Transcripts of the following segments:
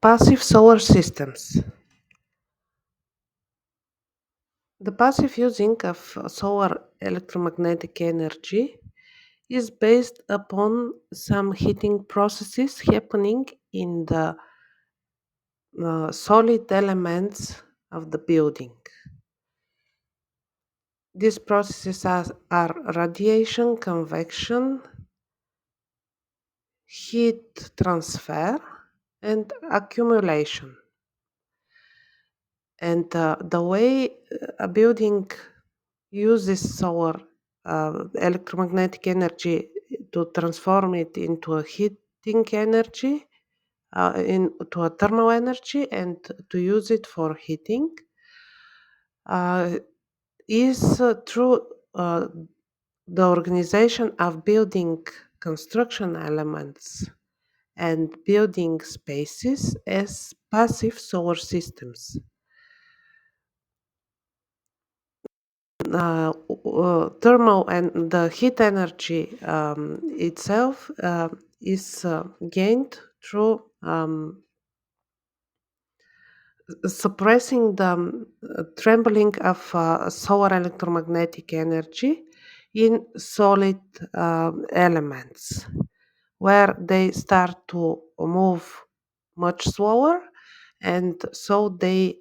Passive solar systems. The passive using of solar electromagnetic energy is based upon some heating processes happening in the solid elements of the building. These processes are radiation, convection, heat transfer, and accumulation. And the way a building uses solar electromagnetic energy to transform it into a heating energy, into a thermal energy, and to use it for heating uh, is through the organization of building construction elements and building spaces as passive solar systems. Thermal and the heat energy itself is gained through suppressing the trembling of solar electromagnetic energy in solid elements, where they start to move much slower, and so they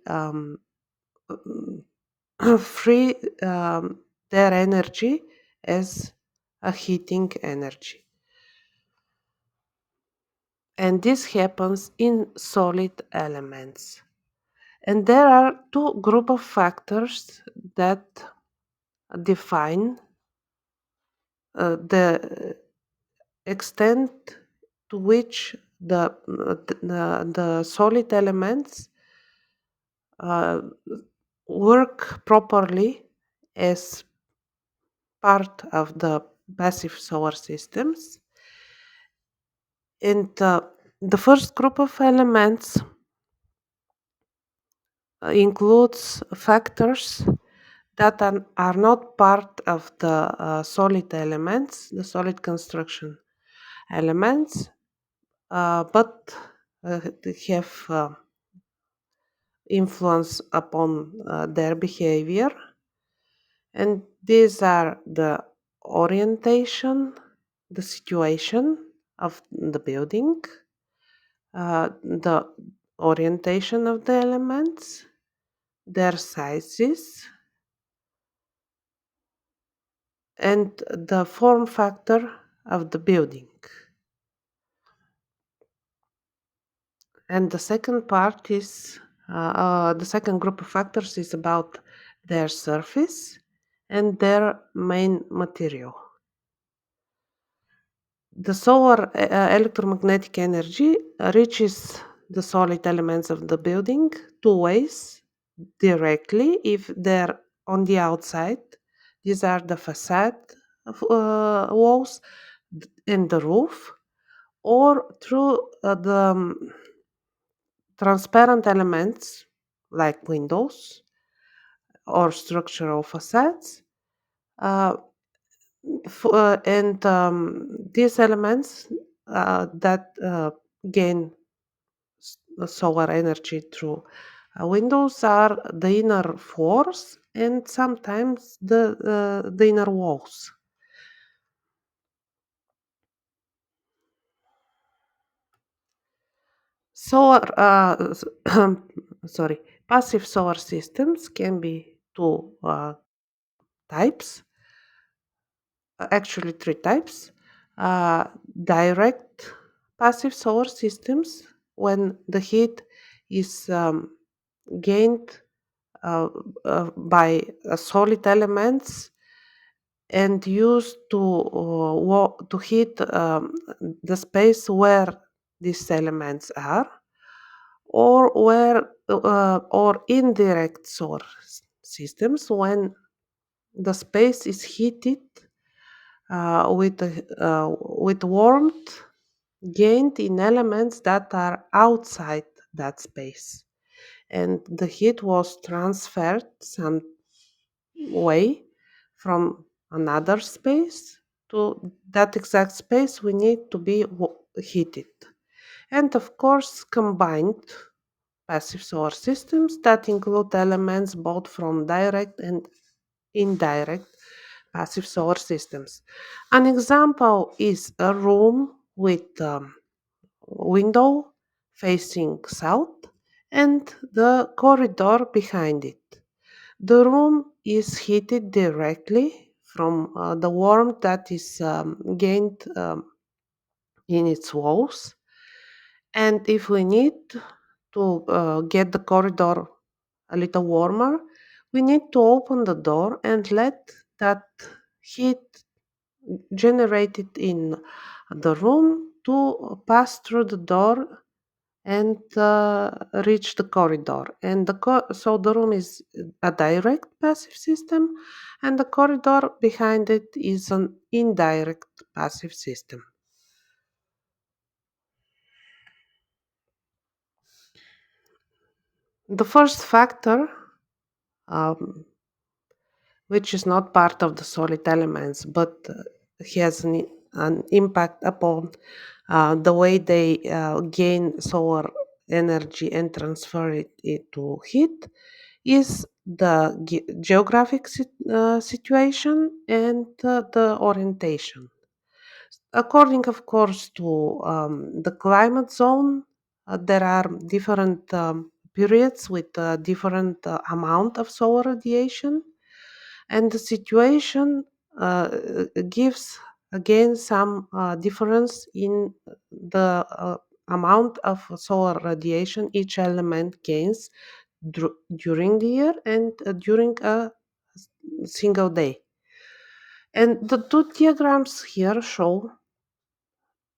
free their energy as a heating energy. And this happens in solid elements. And there are two group of factors that define the extent to which the solid elements uh, work properly as part of the passive solar systems. And the first group of elements includes factors that are not part of the solid elements, the solid construction elements, but they have influence upon their behavior. And these are the orientation, the situation of the building, the orientation of the elements, their sizes, and the form factor of the building. And the second part is the second group of factors is about their surface and their main material. The solar electromagnetic energy reaches the solid elements of the building two ways: directly, if they're on the outside, these are the facade walls and the roof, or through the transparent elements like windows or structural facades. Uh, and these elements that gain solar energy through windows are the inner floors and sometimes the inner walls. Solar, sorry, passive solar systems can be two types, actually three types. Direct passive solar systems, when the heat is gained by solid elements and used to heat the space where these elements are, or where or indirect solar systems, when the space is heated with warmth gained in elements that are outside that space, and the heat was transferred some way from another space to that exact space we need to be heated. And of course, combined passive solar systems that include elements both from direct and indirect passive solar systems. An example is a room with window facing south and the corridor behind it. The room is heated directly from the warmth that is gained in its walls. And if we need to get the corridor a little warmer, we need to open the door and let that heat generated in the room to pass through the door and reach the corridor. And so the room is a direct passive system, and the corridor behind it is an indirect passive system. The first factor, um, which is not part of the solid elements but has an impact upon the way they gain solar energy and transfer it into heat, is the geographic situation and the orientation. According, of course, to the climate zone, there are different periods with different amount of solar radiation, and the situation gives again some difference in the amount of solar radiation each element gains during the year and during a single day. And the two diagrams here show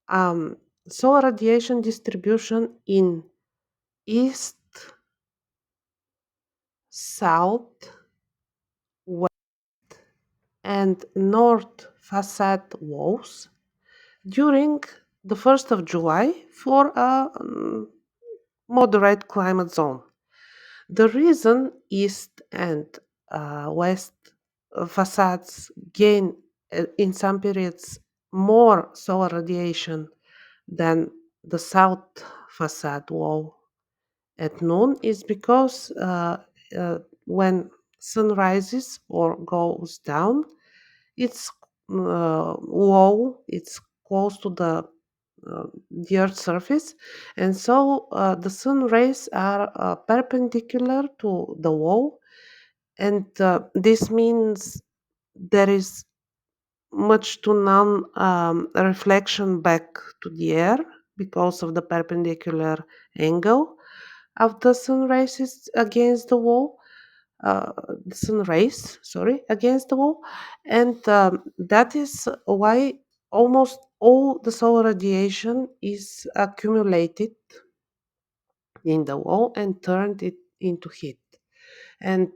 um, solar radiation distribution in east, south, west, and north facade walls during the 1st of July for a moderate climate zone. The reason east and west facades gain in some periods more solar radiation than the south facade wall at noon is because when sun rises or goes down, it's low, it's close to uh, the Earth's surface, and so the sun rays are perpendicular to the wall, and this means there is much to none reflection back to the air because of the perpendicular angle of the sun rays against the wall, uh, the sun rays, sorry, against the wall, and that is why almost all the solar radiation is accumulated in the wall and turned it into heat. And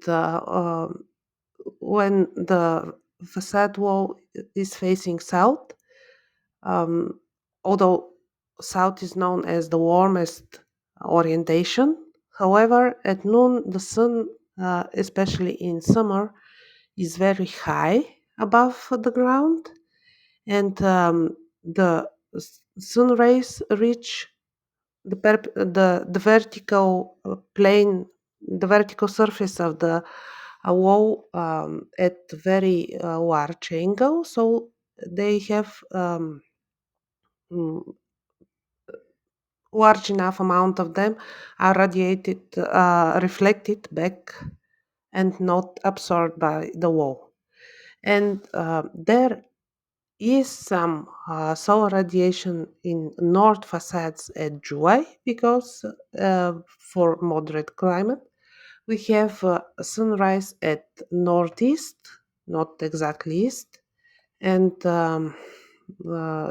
when the facade wall is facing south, um, although south is known as the warmest orientation, however, at noon the sun, especially in summer, is very high above the ground, and the sun rays reach the vertical plane, the vertical surface of the wall at very large angle, so they have mm, large enough amount of them are radiated, reflected back and not absorbed by the wall. And there is some solar radiation in north facades at July because for moderate climate we have sunrise at northeast, not exactly east, and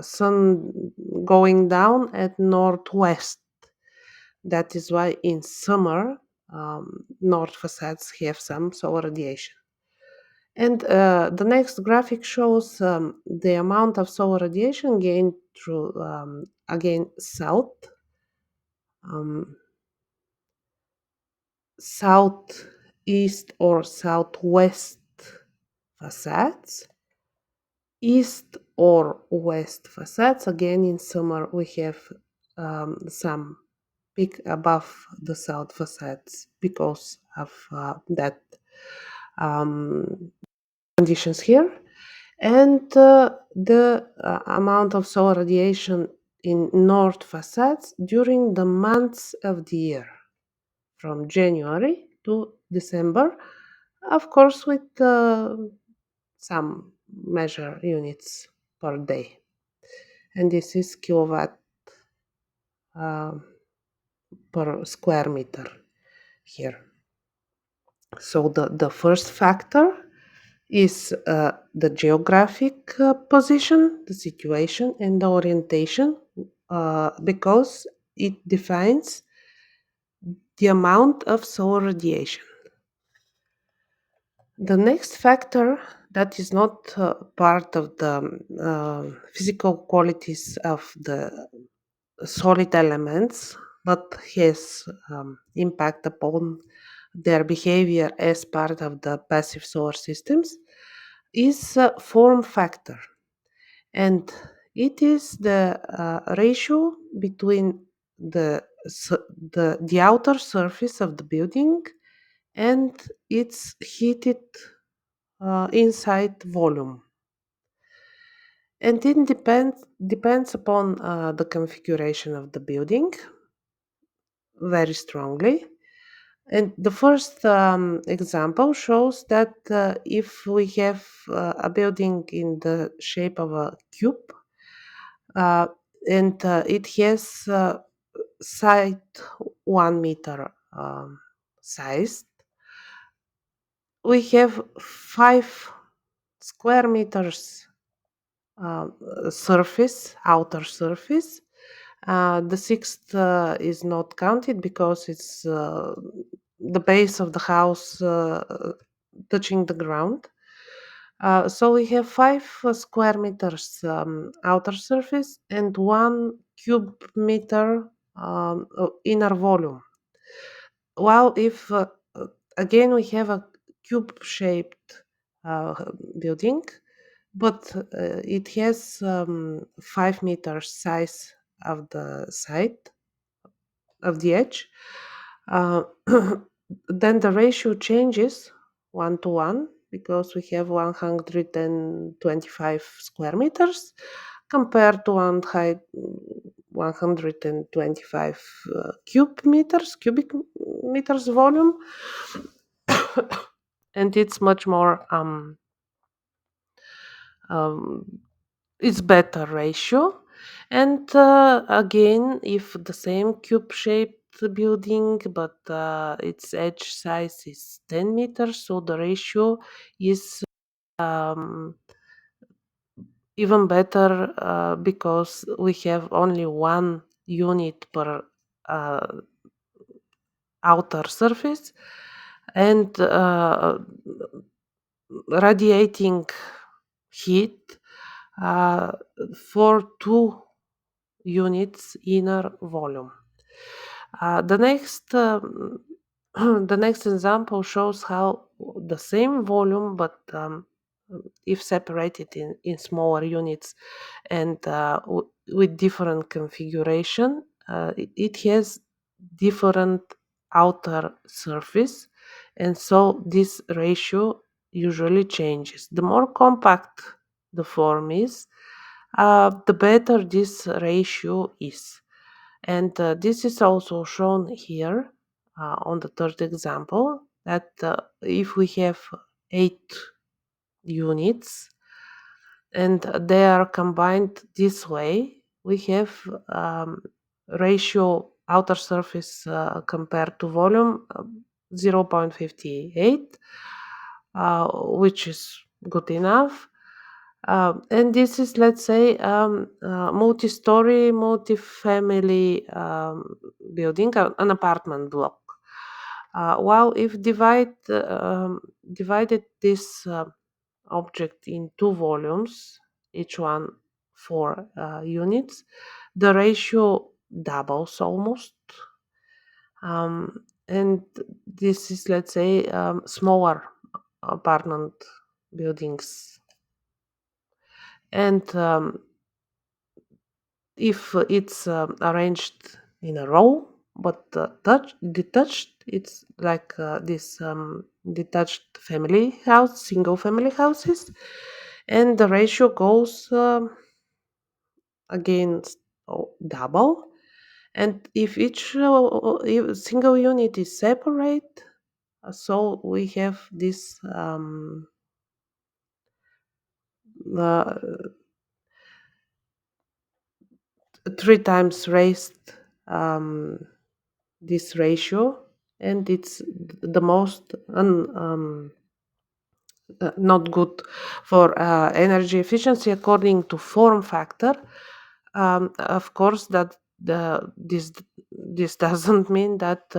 sun going down at northwest. That is why in summer north facades have some solar radiation. And the next graphic shows the amount of solar radiation gained through, again, um, southeast or southwest facades, east or west facades. Again, in summer we have some peak above the south facades because of that um, conditions here. And the amount of solar radiation in north facades during the months of the year from January to December, of course, with some measure units per day. And this is kilowatt uh, per square meter here. So the first factor is the geographic position, the situation, and the orientation, because it defines the amount of solar radiation. The next factor that is not part of the physical qualities of the solid elements, but has impact upon their behavior as part of the passive solar systems, is form factor. And it is the ratio between the outer surface of the building and its heated inside volume. And it depends upon the configuration of the building very strongly. And the first example shows that if we have a building in the shape of a cube, uh, and it has side 1 meter size, we have 5 square meters uh, surface, outer surface. The sixth is not counted because it's the base of the house touching the ground. So we have 5 square meters outer surface and 1 cube meter inner volume. While if again we have a cube-shaped building, but it has 5 meters size of the side of the edge, uh, then the ratio changes 1 to 1 because we have 125 square meters compared to 125 cubic meters volume, and it's much more um, it's better ratio. And again, if the same cube shaped building but its edge size is 10 meters, so the ratio is um, even better because we have only one unit per uh, outer surface, and radiating heat uh, for 2 units inner volume. The next the next example shows how the same volume, but if separated in smaller units and with different configuration, it has different outer surface, and so this ratio usually changes. The more compact the form is, the better this ratio is. And this is also shown here on the third example, that if we have 8 units and they are combined this way, we have ratio outer surface compared to volume 0.58, which is good enough. And this is, let's say, multi-story, multi-family building, an apartment block. While if divided this object in 2 volumes, each one 4 units, the ratio doubles almost. And this is, let's say, smaller apartment buildings. And if it's arranged in a row, but detached, it's like this detached family house, single family houses, and the ratio goes against double. And if each single unit is separate, so we have this uh, three times raised um, this ratio, and it's the most not good for energy efficiency according to form factor. Of course, that this doesn't mean that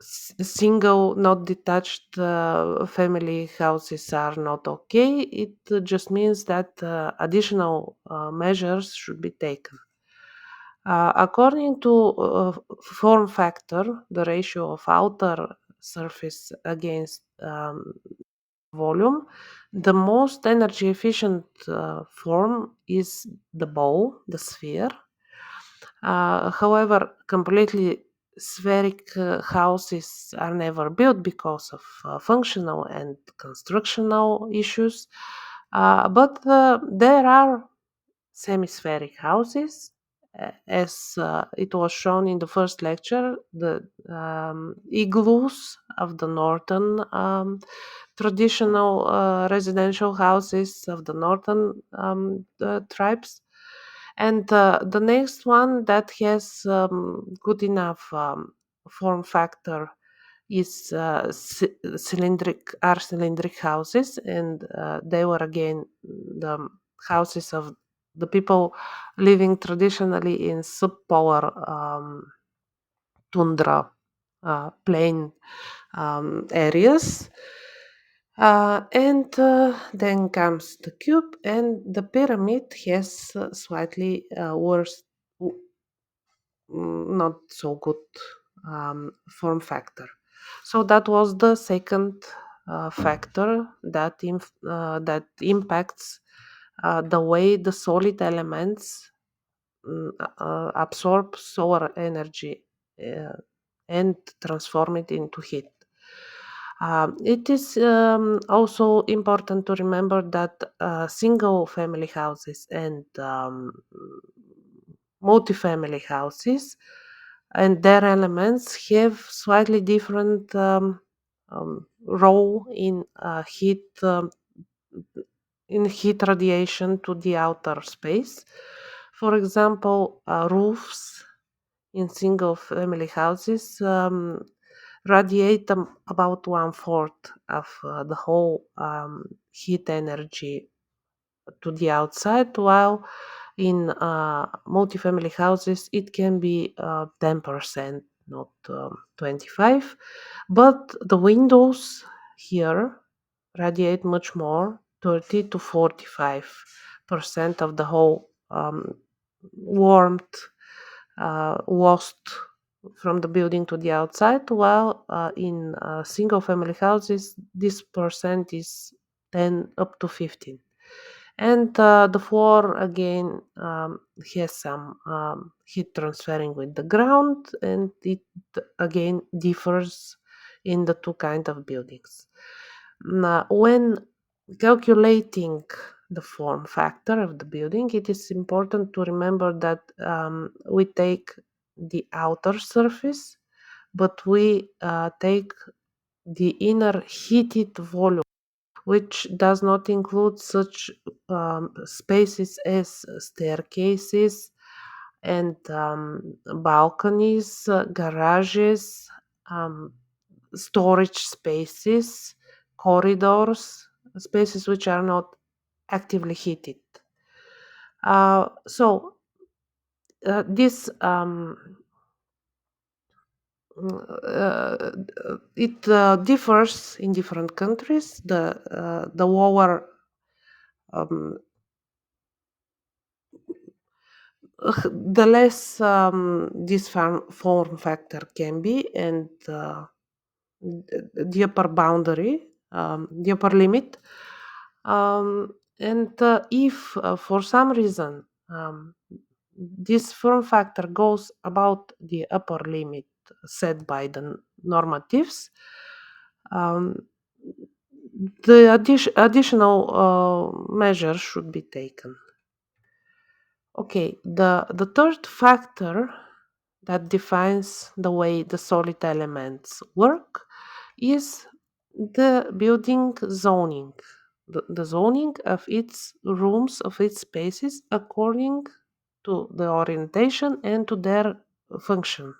single, not detached family houses are not okay. It just means that additional measures should be taken. According to form factor, the ratio of outer surface against volume, the most energy efficient form is the bowl, the sphere. However, completely spheric houses are never built because of functional and constructional issues. But there are semispheric houses, as it was shown in the first lecture, the igloos of the northern traditional residential houses of the northern tribes. And the next one that has good enough form factor is cylindric houses, and they were again the houses of the people living traditionally in subpolar tundra plain areas. And then comes the cube, and the pyramid has slightly worse, not so good form factor. So that was the second factor that impacts the way the solid elements absorb solar energy uh, and transform it into heat. It is also important to remember that single family houses and multifamily houses and their elements have slightly different role in heat radiation to the outer space. For example, roofs in single family houses radiate about one fourth of the whole heat energy to the outside, while in multifamily houses it can be 10%, not 25. But the windows here radiate much more, 30 to 45% of the whole warmth lost from the building to the outside, while in single family houses this percent is 10 up to 15. And the floor again has some heat transferring with the ground, and it again differs in the two kind of buildings. Now, when calculating the form factor of the building, it is important to remember that we take the outer surface, but we take the inner heated volume, which does not include such spaces as staircases and balconies, garages, um, storage spaces, corridors, spaces which are not actively heated. This it differs in different countries. The lower um, the less this form factor can be, and the upper boundary, the upper limit. And if for some reason um, this form factor goes about the upper limit set by the normatives. Um, the additional measures should be taken. Okay, the third factor that defines the way the solid elements work is the building zoning. The zoning of its rooms, of its spaces, according to the orientation and to their functions.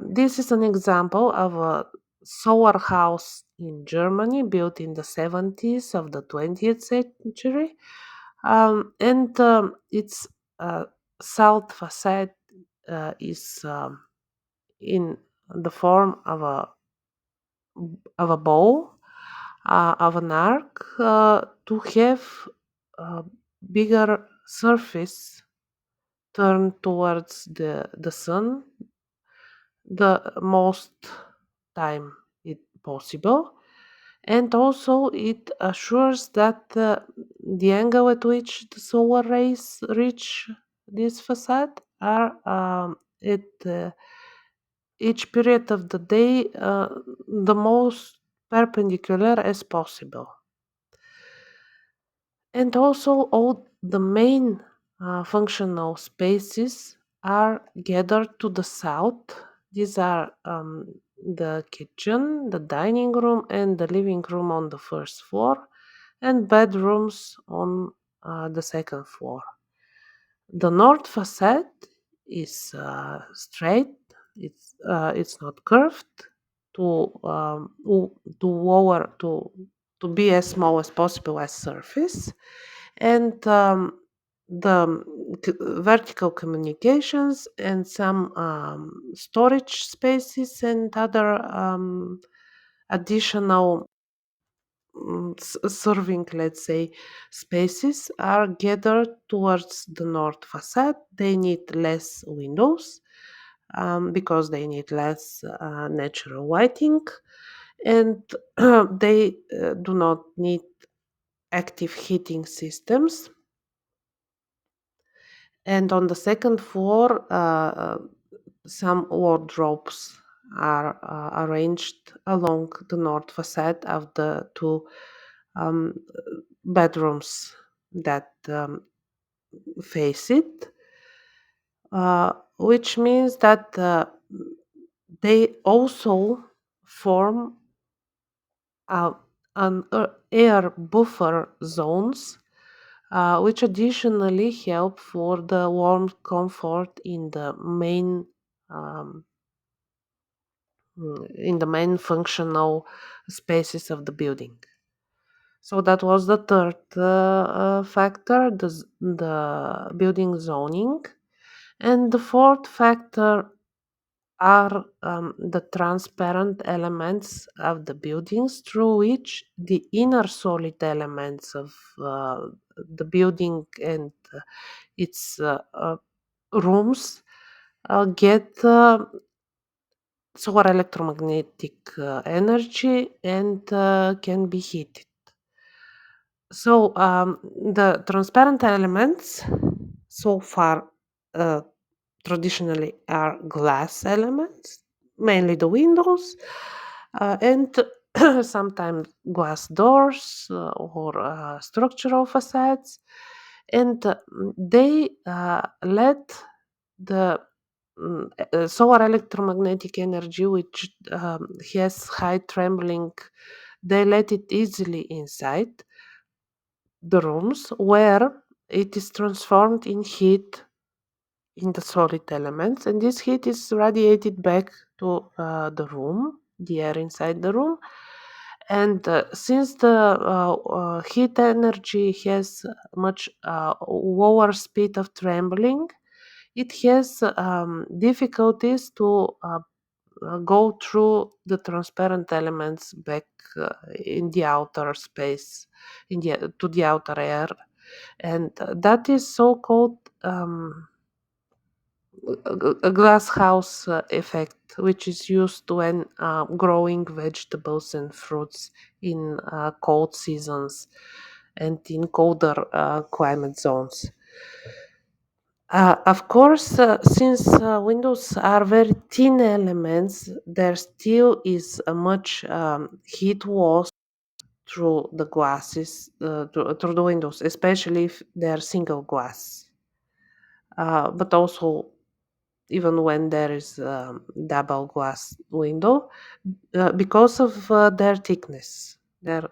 This is an example of a solar house in Germany built in the 70s of the 20th century. And its uh, south facade is in the form of a bow, of an arc, to have a bigger surface turned towards the sun the most time it possible. And also it assures that the angle at which the solar rays reach this facade are at each period of the day the most perpendicular as possible. And also all the main functional spaces are gathered to the south. These are the kitchen, the dining room, and the living room on the first floor, and bedrooms on the second floor. The north facade is straight. It's not curved to lower to be as small as possible as surface, and the vertical communications and some storage spaces and other additional serving, let's say, spaces are gathered towards the north facade. They need less windows because they need less natural lighting, and they do not need active heating systems. And on the second floor, some wardrobes are arranged along the north facade of the two um, bedrooms that face it, which means that they also form uh, an air buffer zones, which additionally help for the warm comfort um, in the main functional spaces of the building. So that was the third factor, the building zoning. And the fourth factor are the transparent elements of the buildings through which the inner solid elements of the building and its rooms get solar electromagnetic energy and can be heated. So the transparent elements so far uh, traditionally are glass elements, mainly the windows, and sometimes glass doors or structural facades, and they let the solar electromagnetic energy, which has high trembling, they let it easily inside the rooms where it is transformed in heat in the solid elements, and this heat is radiated back to the room, the air inside the room. And since the heat energy has much lower speed of trembling, it has difficulties to go through the transparent elements back in the outer space, to the outer air, and that is so called a glass house effect, which is used when growing vegetables and fruits in cold seasons. and in colder climate zones. Of course, since windows are very thin elements, there still is a much heat loss through the glasses, through the windows, especially if they're single glass. But also, even when there is double glass window, because of their thickness, they're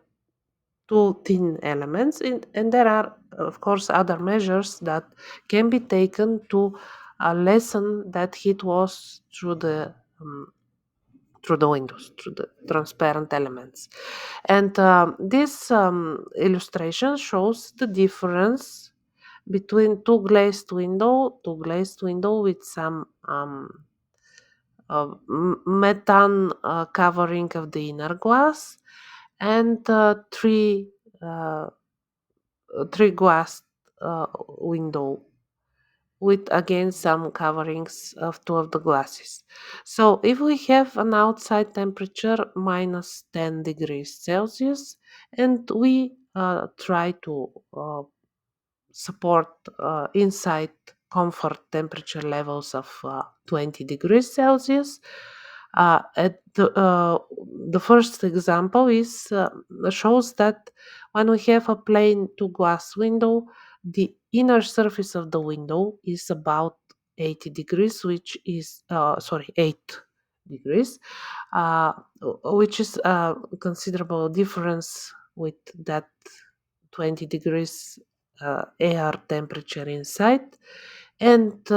two thin elements, and there are, of course, other measures that can be taken to lessen that heat loss through the windows, through the transparent elements. And this illustration shows the difference between two glazed window with some methane covering of the inner glass, and uh, three glass window with again some coverings of two of the glasses. So if we have an outside temperature minus 10 degrees Celsius, and we try to support inside comfort temperature levels of 20 degrees Celsius. At the first example is shows that when we have a plain two glass window, the inner surface of the window is about 80 degrees, which is 8 degrees, uh, which is a considerable difference with that 20 degrees air temperature inside. And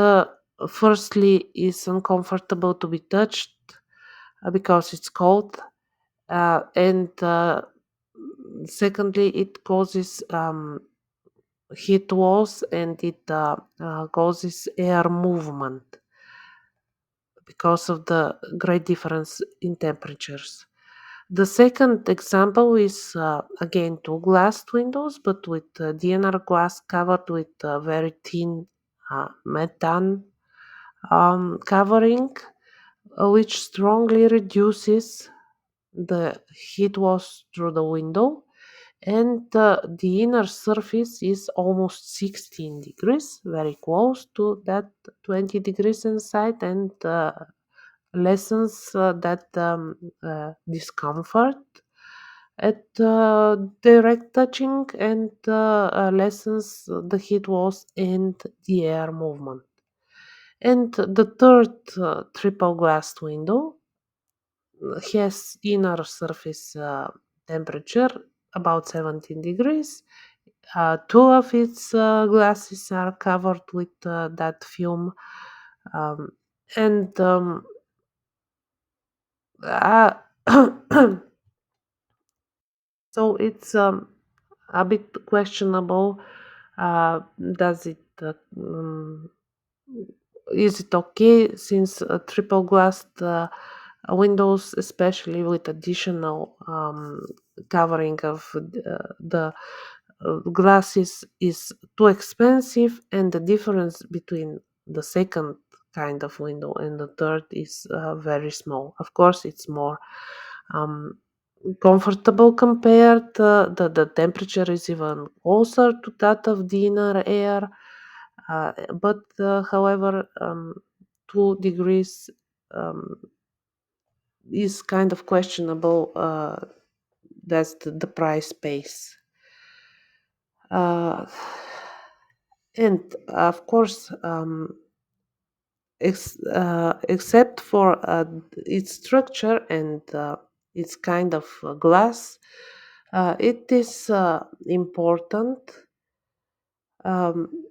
firstly, it's uncomfortable to be touched because it's cold. And secondly, it causes heat loss, and it causes air movement because of the great difference in temperatures. The second example is again two glassed windows, but with the inner glass covered with very thin methane covering, which strongly reduces the heat loss through the window. And the inner surface is almost 16 degrees, very close to that 20 degrees inside, and lessens that discomfort at direct touching, and lessens the heat loss and the air movement. And the third triple glass window has inner surface temperature about 17 degrees. Two of its glasses are covered with that film, um, and uh, so it's a bit questionable. Does it is it okay, since triple glassed windows, especially with additional covering of the glasses, is too expensive, and the difference between the second kind of window and the third is very small. Of course, it's more um, comfortable compared. The temperature is even closer to that of the inner air, but however, 2 degrees um, is kind of questionable. That's the price space. Uh, and of course, except for its structure and its kind of glass, it is important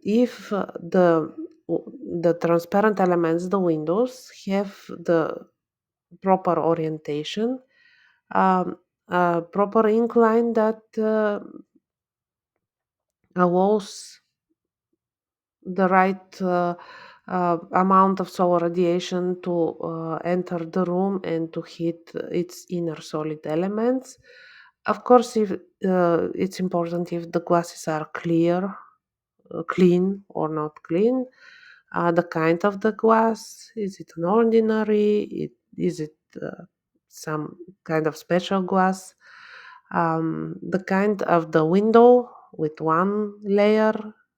if the transparent elements, the windows, have the proper orientation, proper incline that allows the right amount of solar radiation to enter the room and to heat its inner solid elements. Of course, if it's important if the glasses are clean or not clean. The kind of the glass, is it an ordinary? Is it some kind of special glass? The kind of the window, with one layer,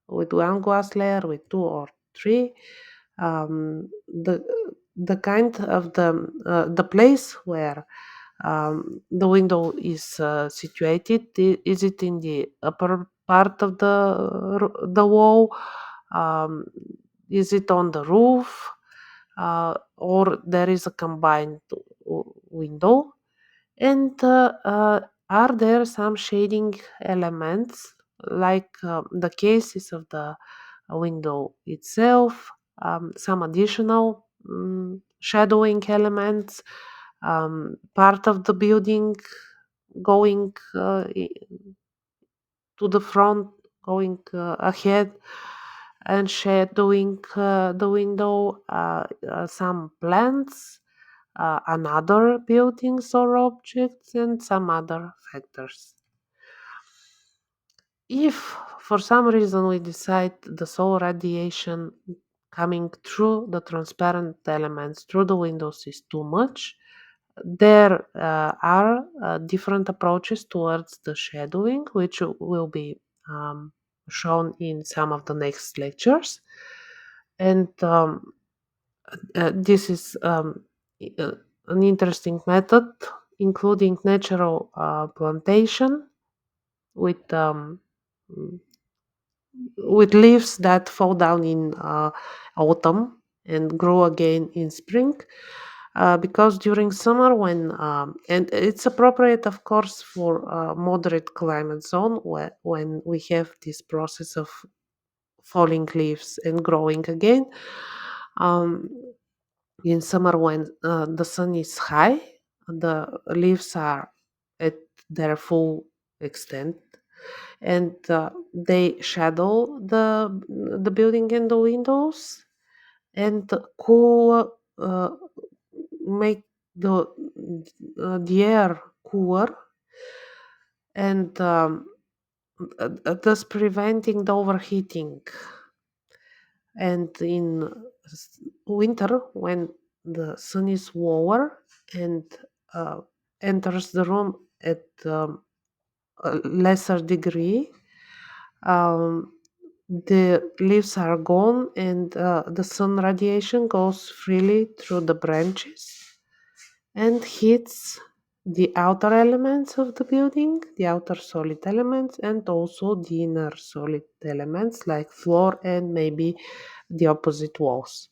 with one glass layer, with two or three. The kind of the place where the window is situated. Is it in the upper part of the wall? Um, is it on the roof? Or there is a combined window? And are there some shading elements, like the cases of the window itself, some additional shadowing elements, part of the building going to the front, going ahead and shadowing the window, some plants, another buildings or objects, and some other factors. If for some reason we decide the solar radiation coming through the transparent elements through the windows is too much, there are different approaches towards the shadowing, which will be shown in some of the next lectures. And this is uh, an interesting method, including natural plantation with mm, with leaves that fall down in autumn and grow again in spring. Because during summer, and it's appropriate, of course, for moderate climate zone when we have this process of falling leaves and growing again. Um, in summer, when the sun is high, the leaves are at their full extent, and they shadow the building and the windows, and cool, make the air cooler, and thus preventing the overheating. And in winter, when the sun is lower and uh, enters the room at a lesser degree, um, the leaves are gone, and the sun radiation goes freely through the branches and hits the outer elements of the building, the outer solid elements, and also the inner solid elements like floor and maybe the opposite walls.